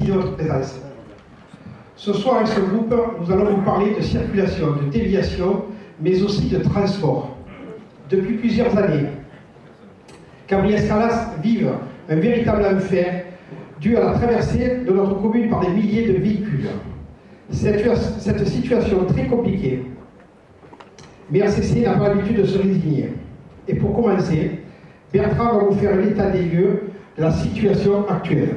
de votre présence. Ce soir, avec ce groupe, nous allons vous parler de circulation, de déviation, mais aussi de transport. Depuis plusieurs années, Cabriès-Calas vivent un véritable enfer dû à la traversée de notre commune par des milliers de véhicules. Cette situation très compliquée, BRCC n'a pas l'habitude de se résigner. Et pour commencer, Bertrand va vous faire l'état des lieux de la situation actuelle.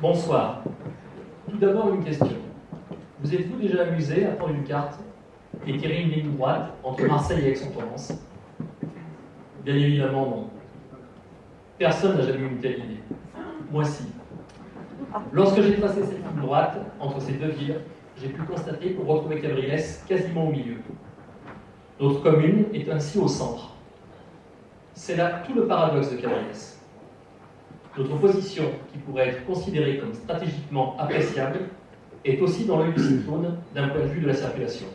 Bonsoir. Tout d'abord, une question. Vous êtes-vous déjà amusé à prendre une carte et tirer une ligne droite entre Marseille et Aix-en-Provence? Bien évidemment, non. Personne n'a jamais eu une telle idée. Moi, si. Lorsque j'ai tracé cette ligne droite entre ces deux villes, j'ai pu constater pour retrouver Cabriès quasiment au milieu. Notre commune est ainsi au centre. C'est là tout le paradoxe de Cabriès. Notre position, qui pourrait être considérée comme stratégiquement appréciable, est aussi dans l'œil du cyclone d'un point de vue de la circulation.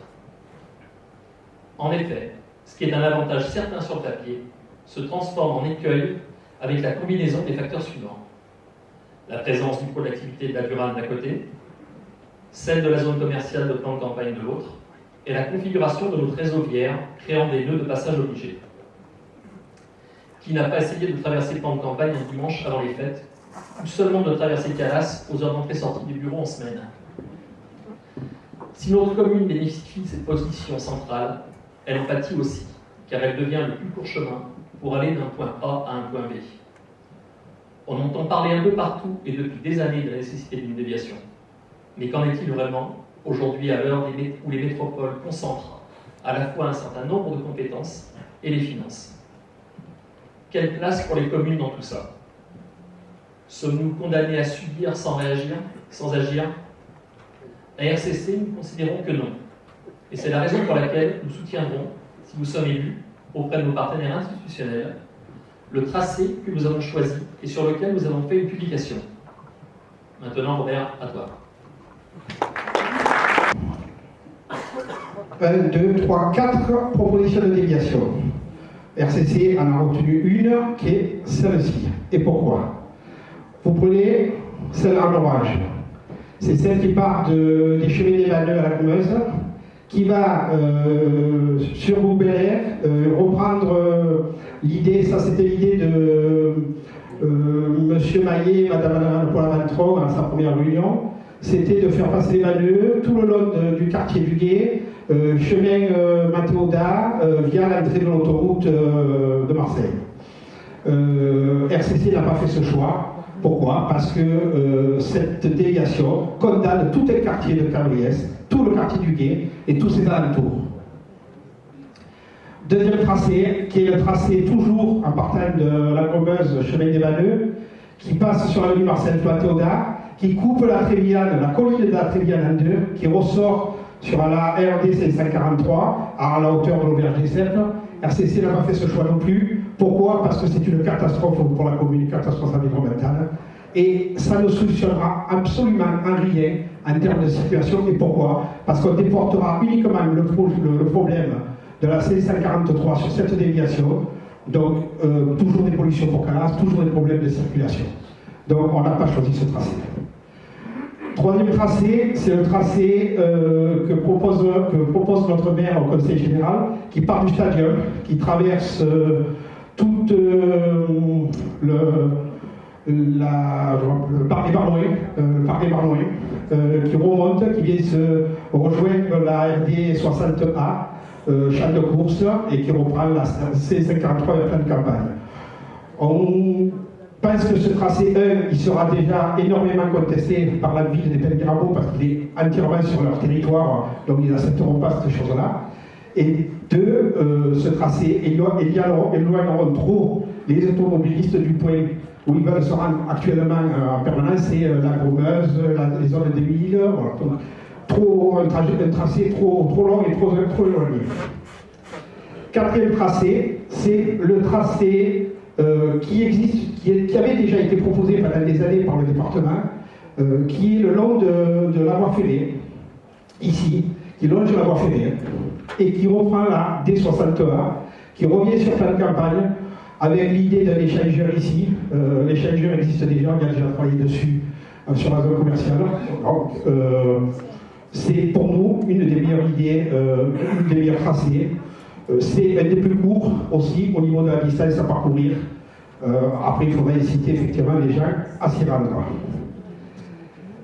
En effet, ce qui est un avantage certain sur le papier se transforme en écueil avec la combinaison des facteurs suivants. La présence du pôle d'activité de la Durane d'un côté, celle de la zone commerciale de plan de campagne de l'autre, et la configuration de notre réseau viaire créant des nœuds de passage obligés. Qui n'a pas essayé de traverser le plan de campagne un dimanche avant les fêtes, ou seulement de traverser Calas aux heures d'entrée-sortie du bureau en semaine? Si notre commune bénéficie de cette position centrale, elle en pâtit aussi, car elle devient le plus court chemin pour aller d'un point A à un point B. On entend parler un peu partout et depuis des années de la nécessité d'une déviation. Mais qu'en est-il vraiment aujourd'hui à l'heure où les métropoles concentrent à la fois un certain nombre de compétences et les finances? Quelle place pour les communes dans tout ça? Sommes-nous condamnés à subir sans réagir, sans agir? À RCC, nous considérons que non. Et c'est la raison pour laquelle nous soutiendrons, si nous sommes élus, auprès de nos partenaires institutionnels, le tracé que nous avons choisi et sur lequel nous avons fait une publication. Maintenant, Robert, à toi. 1, 2, 3, 4 propositions de déviation. RCC en a retenu une qui est celle-ci. Et pourquoi? Vous prenez celle en orange. C'est celle qui part des chemins des Valleux à la Meuse, qui va sur Boubert reprendre l'idée, ça c'était l'idée de Monsieur Maillet et Madame Paula Ventron à sa première réunion, c'était de faire passer les Valleux tout le long du quartier du Gué, chemin Mathéoda, via l'entrée de l'autoroute de Marseille. RCC n'a pas fait ce choix. Pourquoi? Parce que cette déviation condamne tout le quartier de Cabriès, tout le quartier du Gué et tous ses alentours. Deuxième tracé, qui est le tracé toujours en partant de la Meuse, chemin des Valleux, qui passe sur la rue Marcel-Mathéoda, qui coupe la Tréviane, la colline de la Tréviane en deux, qui ressort sur la RD 543 à la hauteur de l'auberge des Cèpes. RCC n'a pas fait ce choix non plus. Pourquoi? Parce que c'est une catastrophe pour la commune, une catastrophe environnementale. Et ça ne solutionnera absolument rien en termes de situation. Et pourquoi? Parce qu'on déportera uniquement le problème de la C543 sur cette déviation. Donc, toujours des pollutions pour Calas, toujours des problèmes de circulation. Donc, on n'a pas choisi ce tracé. Troisième tracé, c'est le tracé que propose notre maire au Conseil général, qui part du stadium, qui traverse tout le parc des Barnouins, qui remonte, qui vient se rejoindre la RD 60A, champ de course, et qui reprend la C53 et le plan de campagne. On pense que ce tracé 1, il sera déjà énormément contesté par la ville des Pendirabo parce qu'il est entièrement sur leur territoire, donc ils n'accepteront pas cette chose-là. Et 2, ce tracé éloigneront trop les automobilistes du point où ils veulent se rendre actuellement en permanence, c'est la Meuse, les zones des villes, voilà. Donc, un tracé trop long et trop éloigné. Quatrième tracé, c'est le tracé qui existe, qui avait déjà été proposé pendant des années par le département, qui est le long de la voie ferrée, ici, qui longe la voie ferrée, et qui reprend la D61, qui revient sur plein de campagnes, avec l'idée d'un échangeur ici. L'échangeur existe déjà, on a déjà travaillé dessus sur la zone commerciale. Donc, c'est pour nous une des meilleures idées, une des meilleures tracés. C'est un des plus courts aussi au niveau de la distance à parcourir. Après, il faudrait inciter effectivement les gens à s'y rendre.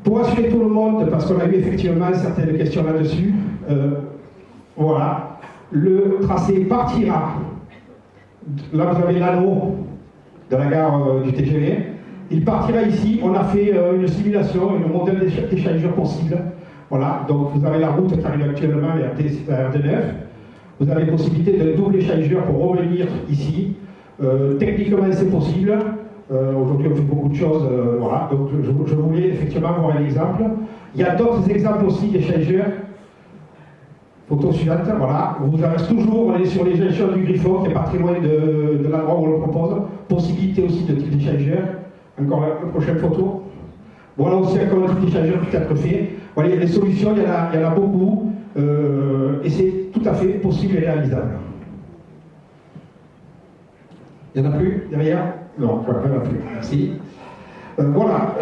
Pour assurer tout le monde, parce qu'on a eu effectivement certaines questions là-dessus, voilà, le tracé partira. Là, vous avez l'anneau de la gare du TGV. Il partira ici. On a fait une simulation, un modèle d'échangeur possible. Voilà, donc vous avez la route qui arrive actuellement vers RD9. Vous avez la possibilité de double échangeur pour revenir ici. Techniquement, c'est possible. Aujourd'hui, on fait beaucoup de choses. Voilà, donc je voulais effectivement voir un exemple. Il y a d'autres exemples aussi d'échangeurs. Photo suivante, voilà. Vous avez toujours, on est sur les échangeurs du Griffon, qui n'est pas très loin de l'endroit où on le propose. Possibilité aussi de type d'échangeur. Encore la prochaine photo. Voilà aussi encore un type d'échangeur qui peut être fait. Voilà, les solutions, il y en a beaucoup. Et c'est tout à fait possible et réalisable. Il n'y en a plus derrière? Non, il n'y en a plus. Merci. Voilà.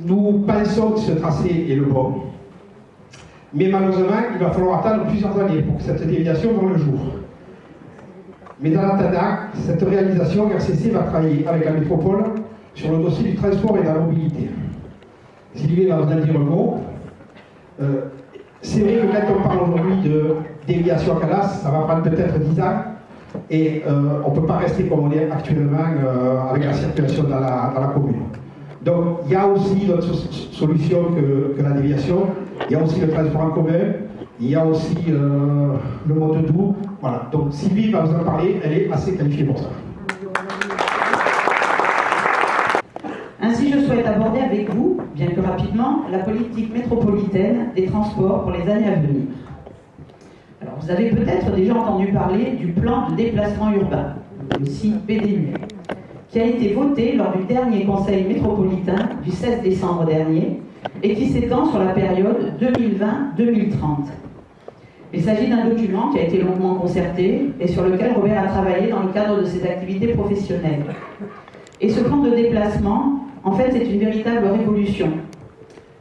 Nous pensons que ce tracé est le bon. Mais malheureusement, il va falloir attendre plusieurs années pour que cette déviation voit le jour. Mais en attendant cette réalisation, RCC va travailler avec la métropole sur le dossier du transport et de la mobilité. Sylvie va vous en dire un mot. C'est vrai que quand on parle aujourd'hui de déviation à Calas, ça va prendre peut-être 10 ans. Et on ne peut pas rester comme on est actuellement avec la circulation dans la commune. Donc il y a aussi d'autres solutions que la déviation. Il y a aussi le transport en commun. Il y a aussi le mode doux. Voilà. Donc Sylvie va vous en parler. Elle est assez qualifiée pour ça. Ainsi, je souhaite aborder avec vous, bien que rapidement, la politique métropolitaine des transports pour les années à venir. Alors, vous avez peut-être déjà entendu parler du plan de déplacement urbain, aussi PDU, qui a été voté lors du dernier conseil métropolitain du 16 décembre dernier et qui s'étend sur la période 2020-2030. Il s'agit d'un document qui a été longuement concerté et sur lequel Robert a travaillé dans le cadre de ses activités professionnelles. Et ce plan de déplacement, en fait, c'est une véritable révolution.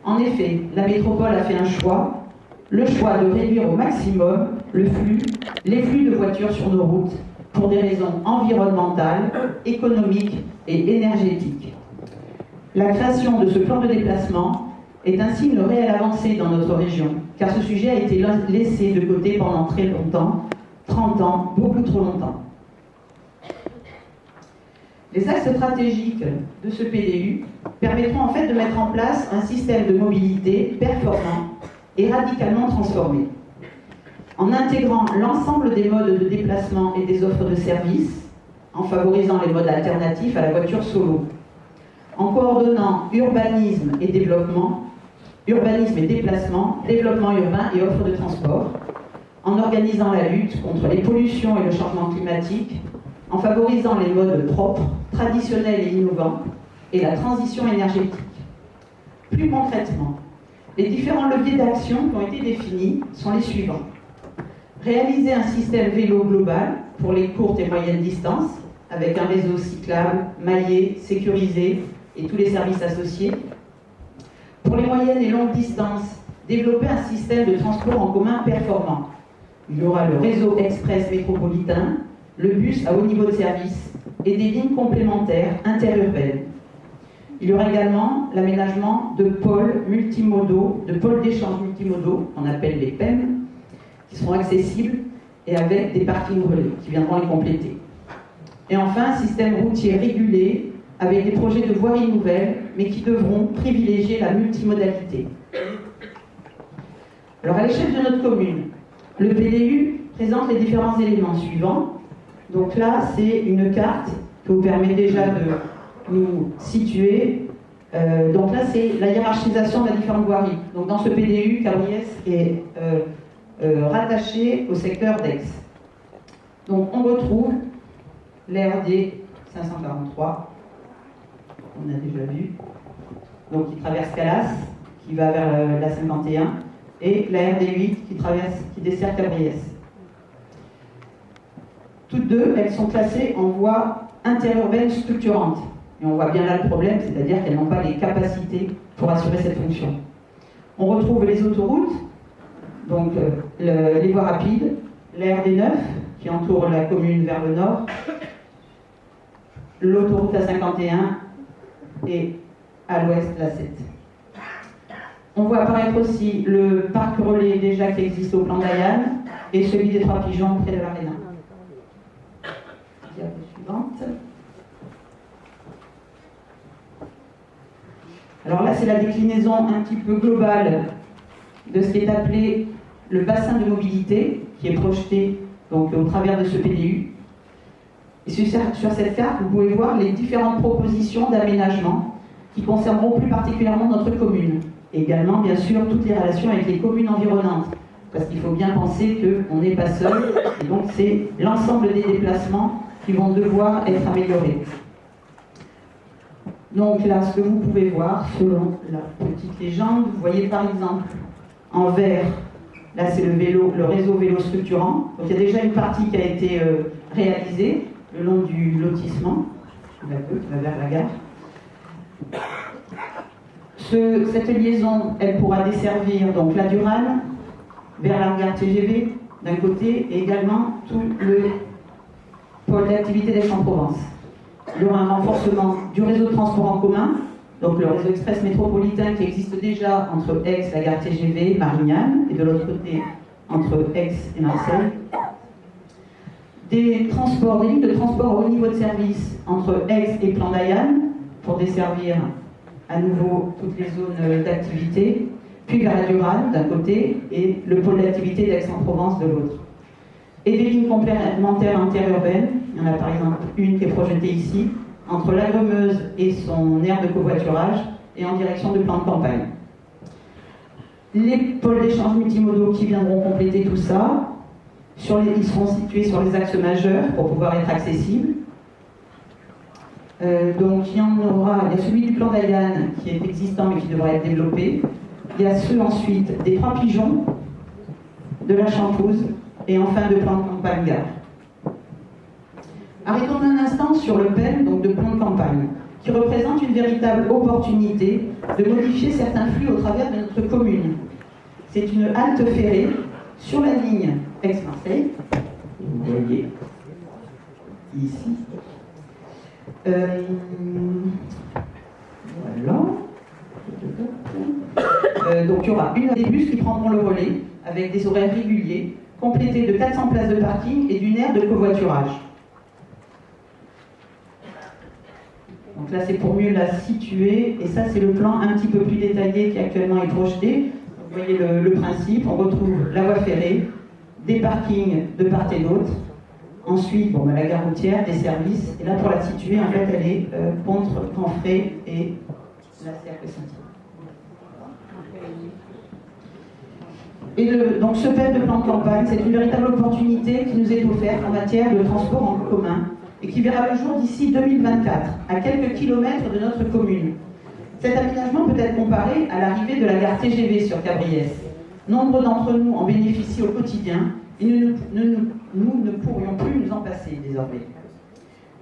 En effet, la métropole a fait un choix, le choix de réduire au maximum les flux de voitures sur nos routes pour des raisons environnementales, économiques et énergétiques. La création de ce plan de déplacement est ainsi une réelle avancée dans notre région, car ce sujet a été laissé de côté pendant très longtemps, 30 ans, beaucoup trop longtemps. Les axes stratégiques de ce PDU permettront en fait de mettre en place un système de mobilité performant et radicalement transformé. En intégrant l'ensemble des modes de déplacement et des offres de services, en favorisant les modes alternatifs à la voiture solo, en coordonnant urbanisme et déplacement, développement urbain et offres de transport, en organisant la lutte contre les pollutions et le changement climatique, en favorisant les modes propres, traditionnels et innovants, et la transition énergétique. Plus concrètement, les différents leviers d'action qui ont été définis sont les suivants. Réaliser un système vélo global pour les courtes et moyennes distances, avec un réseau cyclable, maillé, sécurisé et tous les services associés. Pour les moyennes et longues distances, développer un système de transport en commun performant. Il y aura le réseau express métropolitain, le bus à haut niveau de service et des lignes complémentaires interurbaines. Il y aura également l'aménagement de pôles multimodaux, de pôles d'échange multimodaux, qu'on appelle les PEM, qui seront accessibles et avec des parkings relais qui viendront les compléter. Et enfin, un système routier régulé avec des projets de voirie nouvelles, mais qui devront privilégier la multimodalité. Alors, à l'échelle de notre commune, le PDU présente les différents éléments suivants. Donc là, c'est une carte qui vous permet déjà de nous situer. Donc là, c'est la hiérarchisation de la différente voirie. Donc dans ce PDU, Cabriès est rattaché au secteur d'Aix. Donc on retrouve l'RD 543, on a déjà vu, donc qui traverse Calas, qui va vers la 51, et la RD8 qui dessert Cabriès. Toutes deux, elles sont classées en voies interurbaines structurantes. Et on voit bien là le problème, c'est-à-dire qu'elles n'ont pas les capacités pour assurer cette fonction. On retrouve les autoroutes, donc les voies rapides, la RD9 qui entoure la commune vers le nord, l'autoroute A51 et à l'ouest la 7. On voit apparaître aussi le parc relais déjà qui existe au plan d'Ayane et celui des Trois Pigeons près de l'Arena. Diapo suivante. Alors là, c'est la déclinaison un petit peu globale de ce qui est appelé le bassin de mobilité, qui est projeté donc, au travers de ce PDU. Et sur cette carte, vous pouvez voir les différentes propositions d'aménagement qui concerneront plus particulièrement notre commune. Et également, bien sûr, toutes les relations avec les communes environnantes. Parce qu'il faut bien penser qu'on n'est pas seul, et donc c'est l'ensemble des déplacements qui vont devoir être améliorés. Donc là, ce que vous pouvez voir, selon la petite légende, vous voyez par exemple en vert, là c'est le réseau vélo structurant. Donc il y a déjà une partie qui a été réalisée le long du lotissement, qui va vers la gare. Cette liaison, elle pourra desservir donc la Durane vers la gare TGV d'un côté et également tout le pôle d'activité d'Aix-en-Provence. Il y aura un renforcement du réseau de transport en commun, donc le réseau express métropolitain qui existe déjà entre Aix, la gare TGV, Marignane, et de l'autre côté entre Aix et Marseille. Des lignes de transport au niveau de service entre Aix et Plan d'Ayane pour desservir à nouveau toutes les zones d'activité, puis vers la Durane d'un côté et le pôle d'activité d'Aix-en-Provence de l'autre. Et des lignes complémentaires interurbaines, il y en a par exemple une qui est projetée ici, entre la Gremeuse et son aire de covoiturage et en direction de Plan de Campagne. Les pôles d'échange multimodaux qui viendront compléter tout ça, ils seront situés sur les axes majeurs pour pouvoir être accessibles. Donc il y a celui du plan d'Ayane qui est existant mais qui devra être développé. Il y a ceux ensuite des Trois Pigeons, de la Champouse et enfin de Plan de Campagne Gare. Arrêtons un instant sur le PEM, donc de Plan de Campagne, qui représente une véritable opportunité de modifier certains flux au travers de notre commune. C'est une halte ferrée sur la ligne Aix-Marseille, vous voyez ici. Voilà. Donc il y aura des bus qui prendront le relais avec des horaires réguliers, complétés de 400 places de parking et d'une aire de covoiturage. Donc là c'est pour mieux la situer, et ça c'est le plan un petit peu plus détaillé qui actuellement est projeté. Vous voyez le principe, on retrouve la voie ferrée, des parkings de part et d'autre. Ensuite, la gare routière, des services. Et là, pour la situer, en fait, elle est contre Canfré et la Cercle Saint-Yves. Et donc, ce PEM de plan de campagne, c'est une véritable opportunité qui nous est offerte en matière de transport en commun et qui verra le jour d'ici 2024, à quelques kilomètres de notre commune. Cet aménagement peut être comparé à l'arrivée de la gare TGV sur Cabriès. Nombre d'entre nous en bénéficient au quotidien et nous ne pourrions plus nous en passer désormais.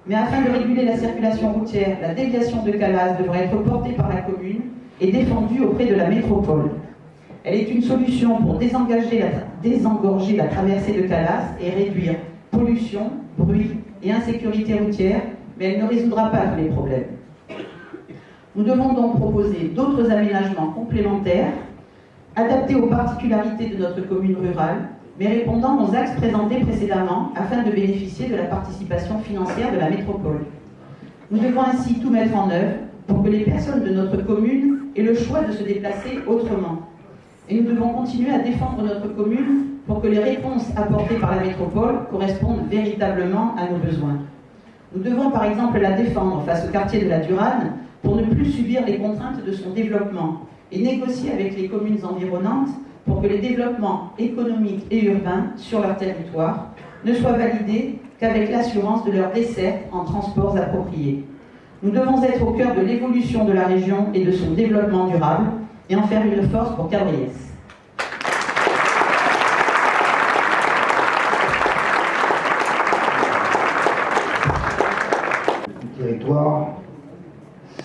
Mais afin de réguler la circulation routière, la déviation de Calas devrait être portée par la commune et défendue auprès de la métropole. Elle est une solution pour désengorger la traversée de Calas et réduire pollution, bruit et insécurité routière, mais elle ne résoudra pas tous les problèmes. Nous devons donc proposer d'autres aménagements complémentaires, adaptés aux particularités de notre commune rurale, mais répondant aux axes présentés précédemment afin de bénéficier de la participation financière de la métropole. Nous devons ainsi tout mettre en œuvre pour que les personnes de notre commune aient le choix de se déplacer autrement. Et nous devons continuer à défendre notre commune pour que les réponses apportées par la métropole correspondent véritablement à nos besoins. Nous devons par exemple la défendre face au quartier de la Durane pour ne plus subir les contraintes de son développement et négocier avec les communes environnantes pour que les développements économiques et urbains sur leur territoire ne soient validés qu'avec l'assurance de leur desserte en transports appropriés. Nous devons être au cœur de l'évolution de la région et de son développement durable et en faire une force pour Cabriès. territoire,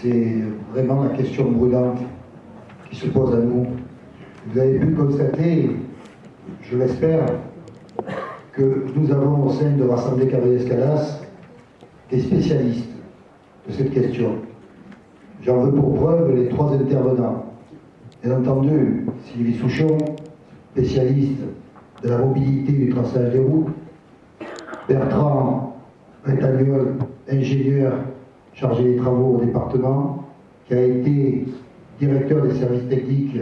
c'est vraiment la question brûlante qui se pose à nous. Vous avez pu constater, je l'espère, que nous avons au sein de l'Assemblée Cabriès-Calas des spécialistes de cette question. J'en veux pour preuve les 3 intervenants. Bien entendu, Sylvie Souchon, spécialiste de la mobilité et du traçage des routes, Bertrand Retagliol, ingénieur chargé des travaux au département, qui a été directeur des services techniques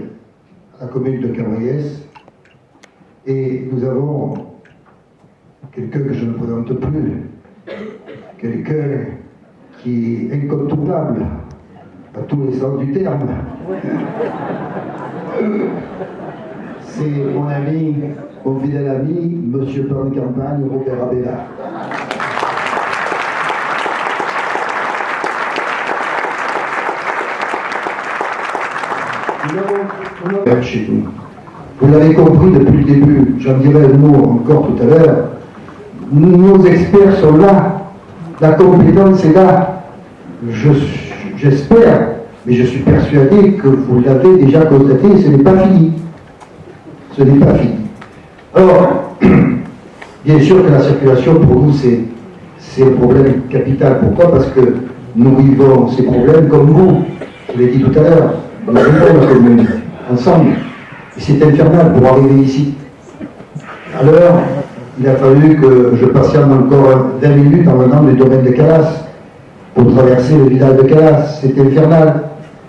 à la commune de Cabriès. Et nous avons quelqu'un que je ne présente plus, quelqu'un qui est incontournable à tous les sens du terme. C'est mon ami, mon fidèle ami, monsieur plan de campagne, Robert Abella. Chez nous. Vous l'avez compris depuis le début, j'en dirai un mot encore tout à l'heure, nos experts sont là, la compétence est là. J'espère, mais je suis persuadé que vous l'avez déjà constaté, ce n'est pas fini. Ce n'est pas fini. Alors, bien sûr que la circulation pour nous c'est un problème capital. Pourquoi? Parce que nous vivons ces problèmes comme vous, je l'ai dit tout à l'heure, nous vivons la commune, ensemble. Et c'est infernal pour arriver ici. Alors, il a fallu que je patiente encore 20 minutes en venant du domaine de Calas pour traverser le village de Calas. C'est infernal.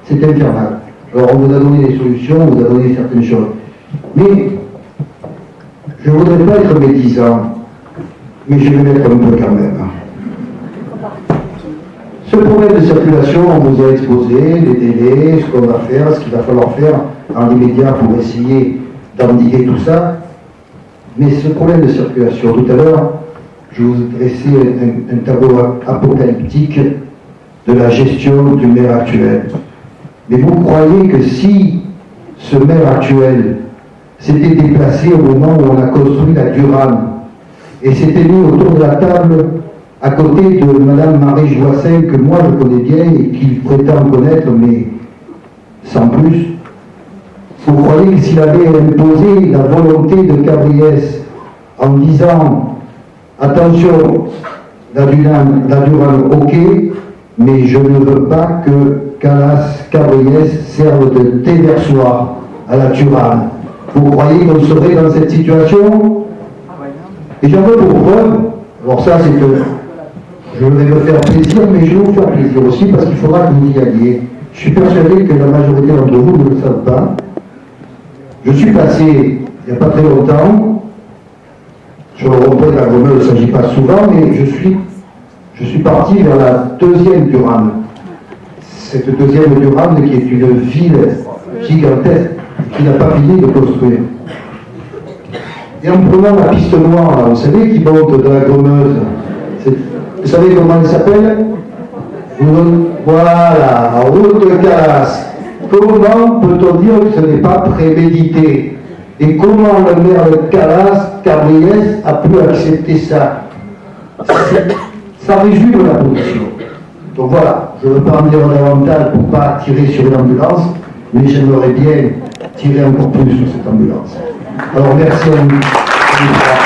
C'est infernal. Alors, on vous a donné des solutions, on vous a donné certaines choses. Mais, je ne voudrais pas être médisant, mais je vais mettre un peu quand même. Ce problème de circulation, on vous a exposé les délais, ce qu'on va faire, ce qu'il va falloir faire en immédiat pour essayer d'endiguer tout ça. Mais ce problème de circulation, tout à l'heure, je vous ai dressé un tableau apocalyptique de la gestion du maire actuel. Mais vous croyez que si ce maire actuel s'était déplacé au moment où on a construit la Durane et s'était mis autour de la table à côté de Mme Marie Joissin, que moi je connais bien et qu'il prétend connaître, mais sans plus, vous croyez que s'il avait imposé la volonté de Cabriès en disant attention, la Durane, ok, mais je ne veux pas que Cabriès serve de déversoir à la Durane. Vous croyez qu'on serait dans cette situation? Et j'en veux pour preuve, alors ça c'est que je vais me faire plaisir, mais je vais vous faire plaisir aussi parce qu'il faudra que vous y alliez. Je suis persuadé que la majorité d'entre vous ne le savent pas. Je suis passé, il n'y a pas très longtemps, sur le rond-point de la Grenoble, il ne s'agit pas souvent, mais je suis parti vers la deuxième Durane. Cette deuxième Durane qui est une ville gigantesque, qui n'a pas fini de construire. Et en prenant la piste noire, là, vous savez, qui monte de la Grenoble, vous savez comment elle s'appelle? Voilà, route de Calas. Comment peut-on dire que ce n'est pas prémédité? Et comment le maire de Calas, Cabriès, a pu accepter ça? Ça résume la position. Donc voilà, je ne veux pas en dire davantage pour ne pas tirer sur une ambulance, mais j'aimerais bien tirer encore plus sur cette ambulance. Alors merci à vous.